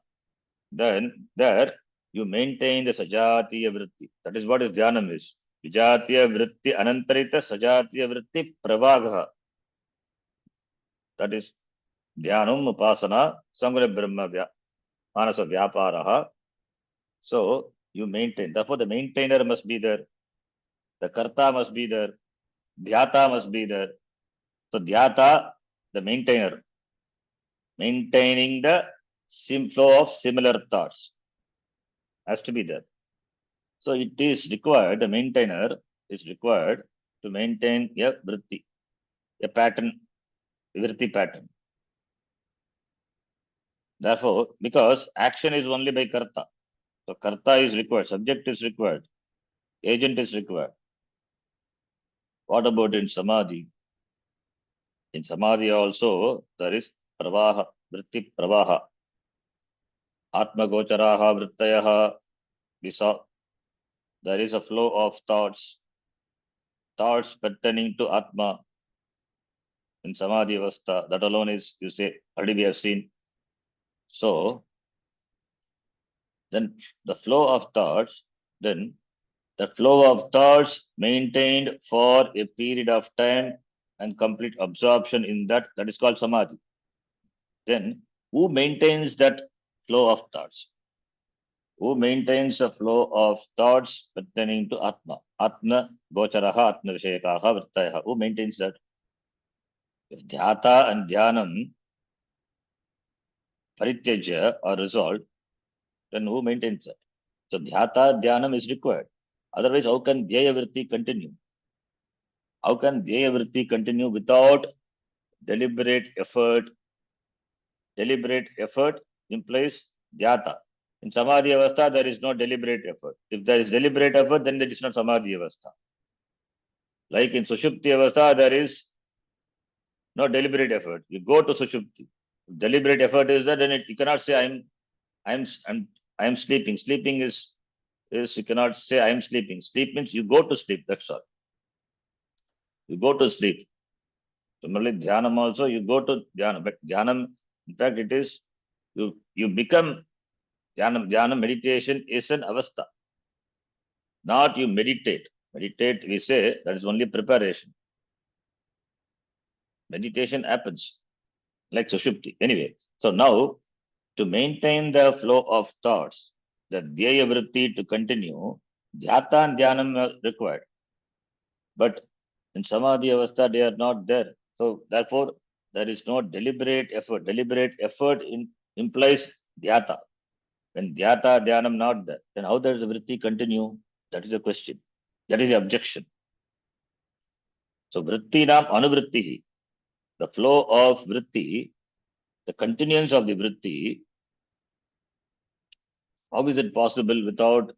then there you maintain the Sajatiya Vritti. That is what is Dhyanam is. Vijatiya Vritti Anantarita Sajatiya Vritti Pravagaha. That is Dhyanam, Upasana, Samguna Brahma Manasa Vyaparaha. So you maintain. Therefore, the maintainer must be there. The Karta must be there. Dhyata must be there. So Dhyata, the maintainer, maintaining the flow of similar thoughts has to be there. So it is required, the maintainer is required to maintain a vritti, a pattern, vritti pattern. Therefore, because action is only by karta, so karta is required, subject is required, agent is required. What about in samadhi? In samadhi also there is pravaha, vritti pravaha. Atma gocharaha vrittayaha. We saw there is a flow of thoughts pertaining to Atma in Samadhi Avastha. That alone is, you say, already we have seen. So, then the flow of thoughts maintained for a period of time and complete absorption in that is called Samadhi. Then, who maintains that flow of thoughts? Who maintains the flow of thoughts pertaining to Atma? Atma gocharaha, Atma vishayakaha, vrittayaha. Who maintains that? If dhyata and dhyanam parityaja are resolved, then who maintains that? So dhyata, dhyanam is required. Otherwise, how can dhyaya vritti continue? How can dhyaya vritti continue without deliberate effort? Deliberate effort implies dhyata. In samadhi avastha, there is no deliberate effort. If there is deliberate effort, then it is not samadhi avastha. Like in sushupti avastha, there is no deliberate effort. You go to sushupti. If deliberate effort is there, then you cannot say I'm sleeping. Sleeping is you cannot say I am sleeping. Sleep means you go to sleep. That's all. You go to sleep. Similarly, dhyanam also you go to dhyanam. But dhyanam, in fact, it is you become dhyanam. Dhyanam meditation is an avastha. Not you meditate. Meditate, we say that is only preparation. Meditation happens like sushupti. Anyway, so now to maintain the flow of thoughts, the dhyaya vritti to continue, dhyata and dhyanam are required. But in samadhi avastha, they are not there. So therefore, there is no deliberate effort. Deliberate effort implies dhyata. When dhyata, dhyanam not there, then how does the vritti continue? That is the question. That is the objection. So vritti nam anuvrittihi. The flow of vritti, the continuance of the vritti, how is it possible without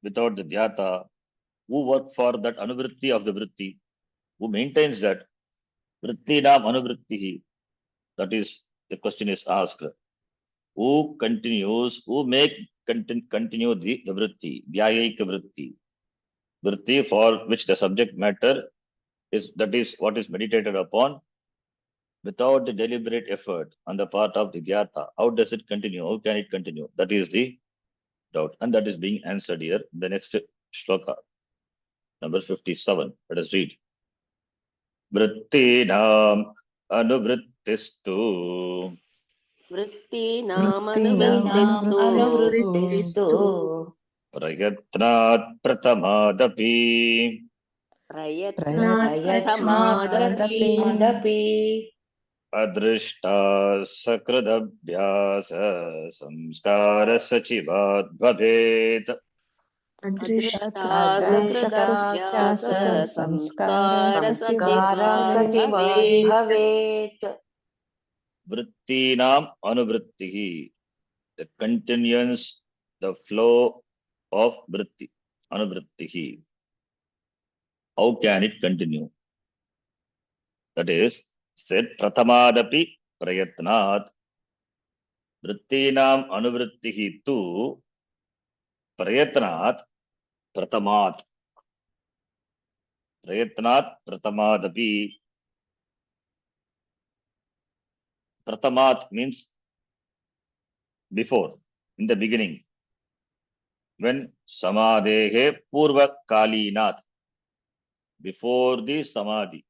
the dhyata? Who work for that anuvritti of the vritti? Who maintains that? Vritti nam anuvrittihi. That is, the question is asked. Who continues, who make continue the vritti, dhyayika vritti. Vritti for which the subject matter is, that is what is meditated upon, without the deliberate effort on the part of the dhyata, how does it continue? How can it continue? That is the doubt. And that is being answered here in the next shloka, number 57. Let us read. Vrittinam anuvrittistu वृत्तीनामनुवृत्तिस्तु Anuvrittistu prayatnat pratamaadapi प्रयत्नात् prayatnat प्रथमादपि pratamaadapi adrishta sakradabhyasa samskara sachivat bhavet. अदृष्टा Adrishtakyasa सकृदभ्यास संस्कार samskara सचिवात् sachivat भवेत् bhavet. Vrittinam anuvrittihi, the continuance, the flow of vritti, anuvrittihi. How can it continue? That is, said prathamadapi prayatnat, vrittinam anuvrittihi tu prayatnat pratamat. Prayatnat pratamadapi. Pratamat means before, in the beginning. When samadehe purva kalinat, before the samadhi,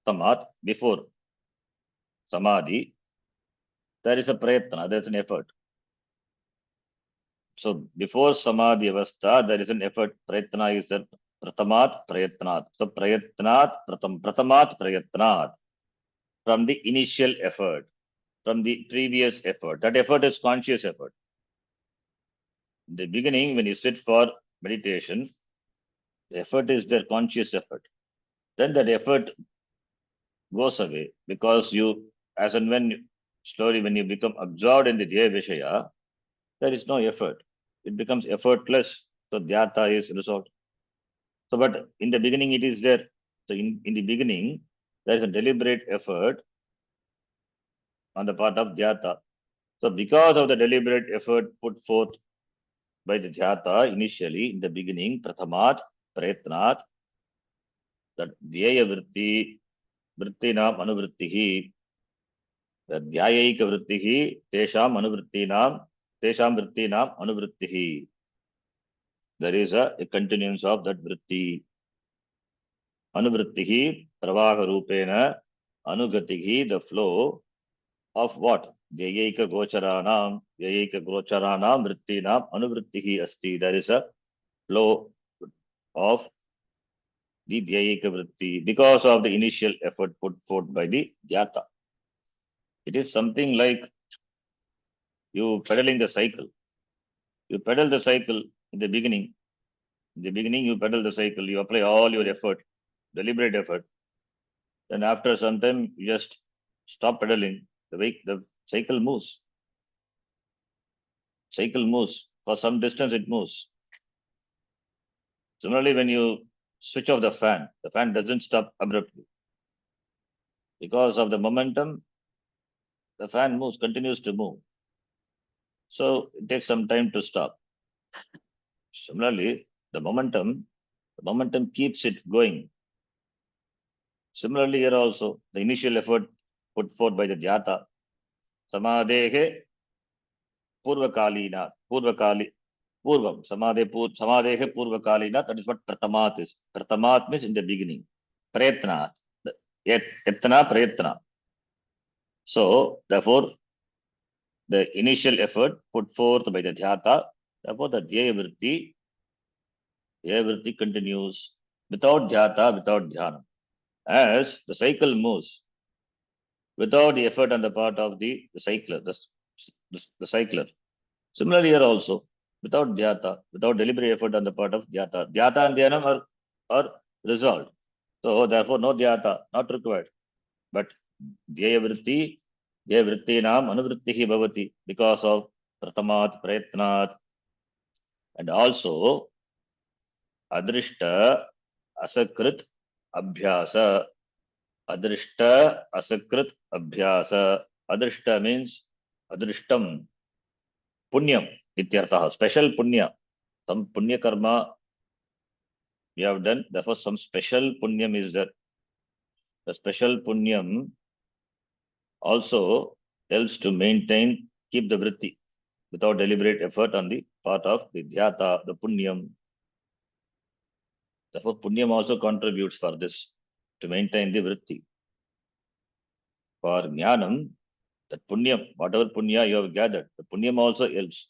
pratamat, before samadhi, there is a prayatna, there is an effort. So before samadhi avastha, there is an effort. Prayatna is the pratamat prayatnat. So prayatnat pratamat prayatnat, from the initial effort, from the previous effort. That effort is conscious effort. In the beginning, when you sit for meditation, the effort is their conscious effort. Then that effort goes away because you, as and when slowly when you become absorbed in the Dhyaya Vishaya, there is no effort. It becomes effortless. So dhyata is resolved. So, but in the beginning, it is there. So in the beginning, there is a deliberate effort on the part of dhyata. So because of the deliberate effort put forth by the dhyata initially in the beginning, prathamat, prayatnat, that dhyaya vritti, vrittinam anuvrittihi, the dhyayaika vrittihi, tesham anuvrittinam, tesham vrittinam anuvrittihi. There is a continuance of that vritti. Anuvrittihi, pravaha rupena, anugatihi, the flow of what? Dhyayaika gocharanam vrittinam anuvrittihi asti. There is a flow of the Dhyayika vritti because of the initial effort put forth by the dhyata. It is something like you pedaling the cycle. You pedal the cycle in the beginning. In the beginning, you pedal the cycle, you apply all your effort, deliberate effort. Then after some time, you just stop pedaling. The cycle moves. Cycle moves. For some distance, it moves. Similarly, when you switch off the fan doesn't stop abruptly. Because of the momentum, the fan moves, continues to move. So it takes some time to stop. Similarly, the momentum keeps it going. Similarly, here also, the initial effort put forth by the dhyata, samadehe purvakalina, purvam, samadehe purvakalina, that is what pratamat is. Pratamat means in the beginning. Prayatna, yatna prayatna. So, therefore, the initial effort put forth by the dhyata, therefore the dhyaya vritti continues without dhyata, without dhyana. As the cycle moves without the effort on the part of the cycler, the cycler. Similarly here also, without dhyata, without deliberate effort on the part of dhyata. Dhyata and dhyanam are resolved. So therefore no dhyata, not required. But dhyaya vrittinam anuvrittihi bhavati, because of pratamat, prayatnat, and also adrishta asakrit abhyasa. Adrishta asakrit abhyasa. Adrishta means adrishtam, punyam ityartha, special punya. Some punya karma you have done, therefore some special punyam is there. The special punyam also helps to keep the vritti without deliberate effort on the part of the dhyata, the punyam. Therefore, punyam also contributes for this, to maintain the vritti. For jnanam, that punyam, whatever punya you have gathered, the punyam also helps.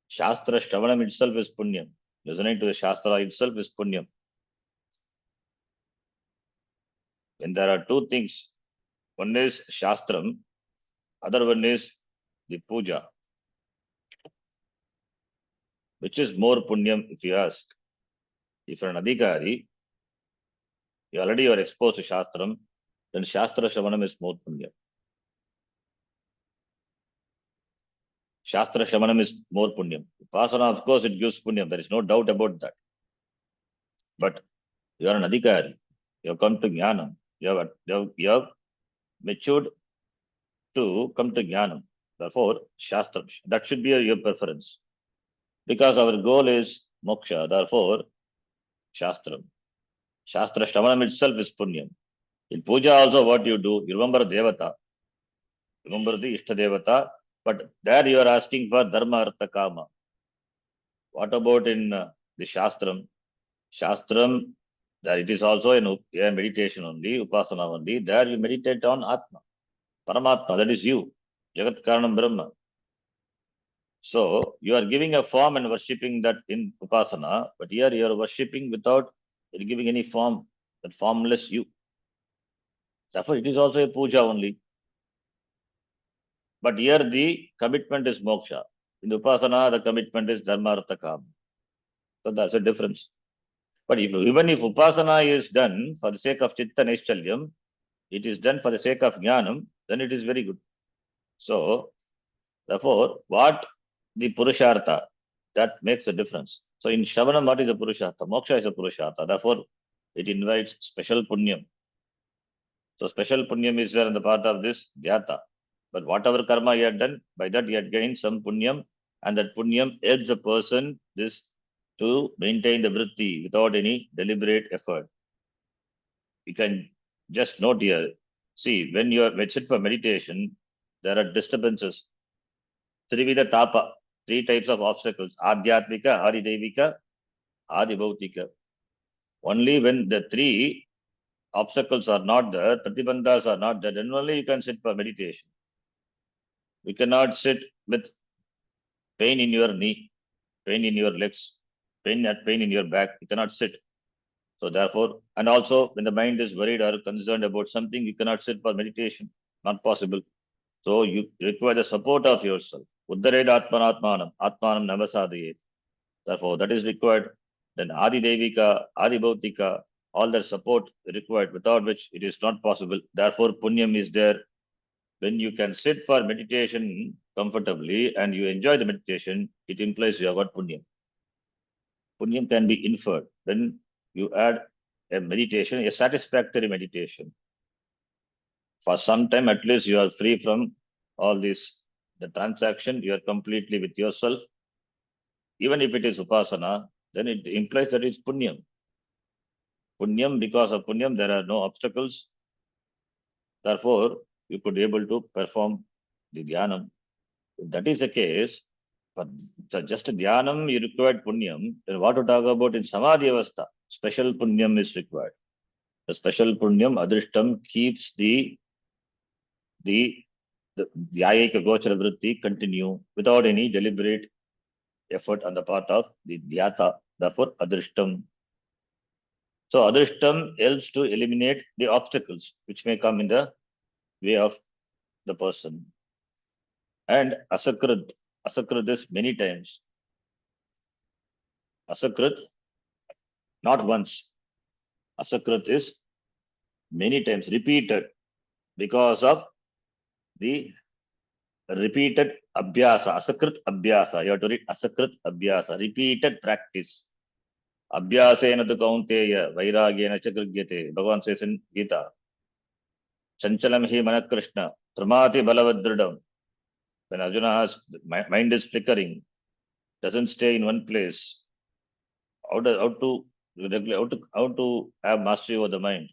Shastra Shravanam itself is punyam. Listening to the Shastra itself is punyam. When there are two things, one is Shastram, other one is the puja. Which is more punyam if you ask? If you're an adhikari, you are exposed to Shastram, then Shastra Shravanam is more punyam. Shastra Shravanam is more punyam. Upasana, of course, it gives punyam. There is no doubt about that. But you are an adhikari. You have come to jnanam. You have matured to come to jnanam. Therefore, Shastra, that should be your preference. Because our goal is moksha. Therefore, Shastram. Shastra Shravanam itself is punyam. In puja also what you do, you remember Devata. Remember the Ishta Devata. But there you are asking for Dharma Artha Kama. What about in the Shastram? Shastram, there it is also a meditation only, Upasana only. There you meditate on Atma. Paramatma, that is you. Jagat Karanam Brahma. So you are giving a form and worshipping that in Upasana, but here you are worshipping without giving any form, that formless you. Therefore, it is also a puja only. But here the commitment is moksha. In the Upasana, the commitment is Dharma Artha Kama. So that's a difference. But even if Upasana is done for the sake of Chitta Naischalya, it is done for the sake of Jnanam, then it is very good. So, therefore, what the Purushartha, that makes a difference. So, in Shravanam, what is a Purushartha? Moksha is a Purushartha. Therefore, it invites special punyam. So, special punyam is there in the part of this dhyata. But whatever karma you had done, by that you had gained some punyam, and that punyam helps the person to maintain the vritti without any deliberate effort. You can just note here. See, when you are sit for meditation, there are disturbances. Trivida tapa, three types of obstacles: adhyatmika, adidevika, adibhautika. Only when the three obstacles are not there, pratibandhas are not there, then only you can sit for meditation. You cannot sit with pain in your knee, pain in your legs, pain in your back. You cannot sit. So therefore, and also when the mind is worried or concerned about something, you cannot sit for meditation. Not possible. So you require the support of yourself. Uddared atmanatmanam, atmanam navasadayet. Therefore, that is required. Then Adi Devika, Adi Bhautika, all that support required, without which it is not possible. Therefore, punyam is there. When you can sit for meditation comfortably and you enjoy the meditation, it implies you have got punyam. Punyam can be inferred. Then you add a meditation, a satisfactory meditation. For some time, at least, you are free from all this. The transaction, you are completely with yourself. Even if it is upasana, then it implies that it's punyam. Punyam, because of punyam, there are no obstacles. Therefore, you could be able to perform the dhyanam. If that is the case, for just dhyanam, you required punyam. Then what to talk about in samadhi avastha? Special punyam is required. The special punyam, adrishtam, keeps the dhyayika gochara vritti continue without any deliberate effort on the part of the dhyata. Therefore, adrishtam. So, adrishtam helps to eliminate the obstacles which may come in the way of the person. And asakrit is many times. Asakrit, not once. Asakrit is many times repeated because of the repeated abhyasa, asakrit abhyasa. You have to read asakrit abhyasa, repeated practice. Abhyasena tu kaunteya, vairagyena chakrigyate. Bhagavan says in Gita, chanchalam hi manakrishna, tramati balavadridam. When Arjuna has, mind is flickering, doesn't stay in one place. How to have mastery over the mind?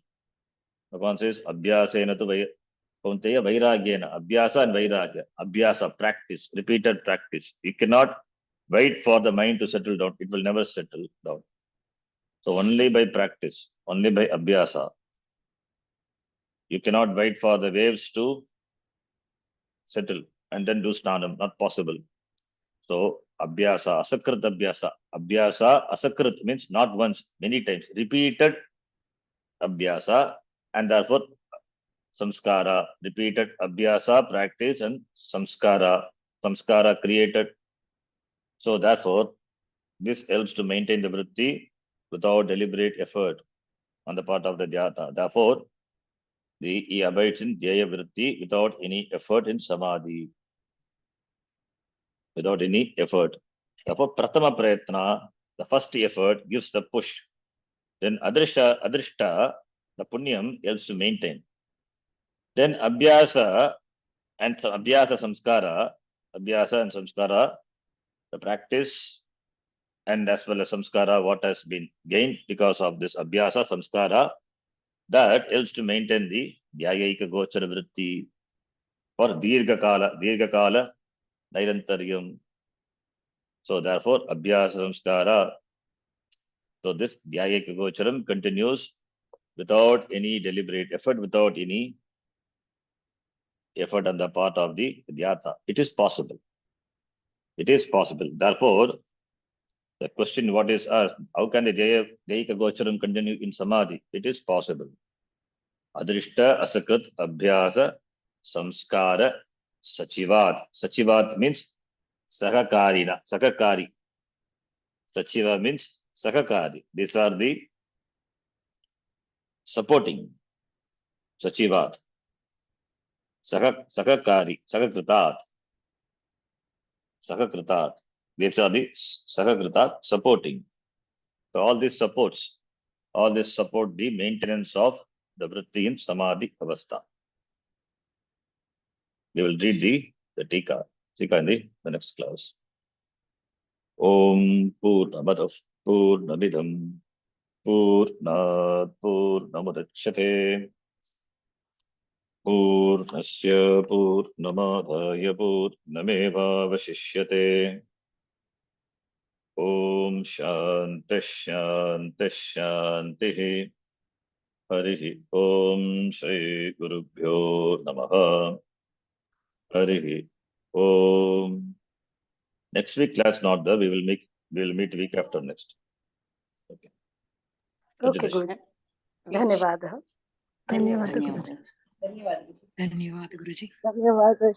Bhagavan says, Abhyasena tu Kaunteya Vairagyena. Abhyasa and Vairagya. Abhyasa, practice, repeated practice. You cannot wait for the mind to settle down. It will never settle down. So only by practice, only by Abhyasa. You cannot wait for the waves to settle and then do snanam. Not possible. So Abhyasa, Asakrit Abhyasa. Abhyasa, Asakrit means not once, many times. Repeated Abhyasa, and therefore samskara, repeated abhyasa, practice, and samskara created. So therefore, this helps to maintain the vritti without deliberate effort on the part of the dhyata. Therefore, he abides in dhyaya vritti without any effort in samadhi, without any effort. Therefore, pratama prayatna, the first effort gives the push. Then adrishta, the punyam helps to maintain. Then abhyasa and abhyasa and samskara, the practice and as well as samskara, what has been gained because of this abhyasa samskara, that helps to maintain the dhyayaika gochara vritti for dirghakala, nairantaryam. So therefore, abhyasa samskara, so this dhyayaika gocharam continues without any deliberate effort, without any effort on the part of the dhyata. It is possible. It is possible. Therefore, the question what is asked, how can the Jayika Gocharam continue in Samadhi? It is possible. Adrishta Asakrit Abhyasa Samskara Sachivat. Sachivat means Sakakarina, Sakakari. Sachiva means Sakakari. These are the supporting Sachivat. Sakakari, Sakakritat, Sakakritat. These are the Sakakritat supporting. So all these supports, all this support the maintenance of the vritti in samadhi avastha. We will read the tika in the next class. Om Purnamadav Purnamidam Purnat Purnamudachyate Purnasya Purnamadaya Purnamevavashishyate. Om Shanti Shanti Shanti. Harihi Om Shri Gurubhyo Namaha. Harihi Om. Next week class not there. We will meet week after next. Okay. Okay, Continuation. good. धन्यवादः. धन्यवादः धन्यवादः. धन्यवाद गुरुजी. धन्यवादः.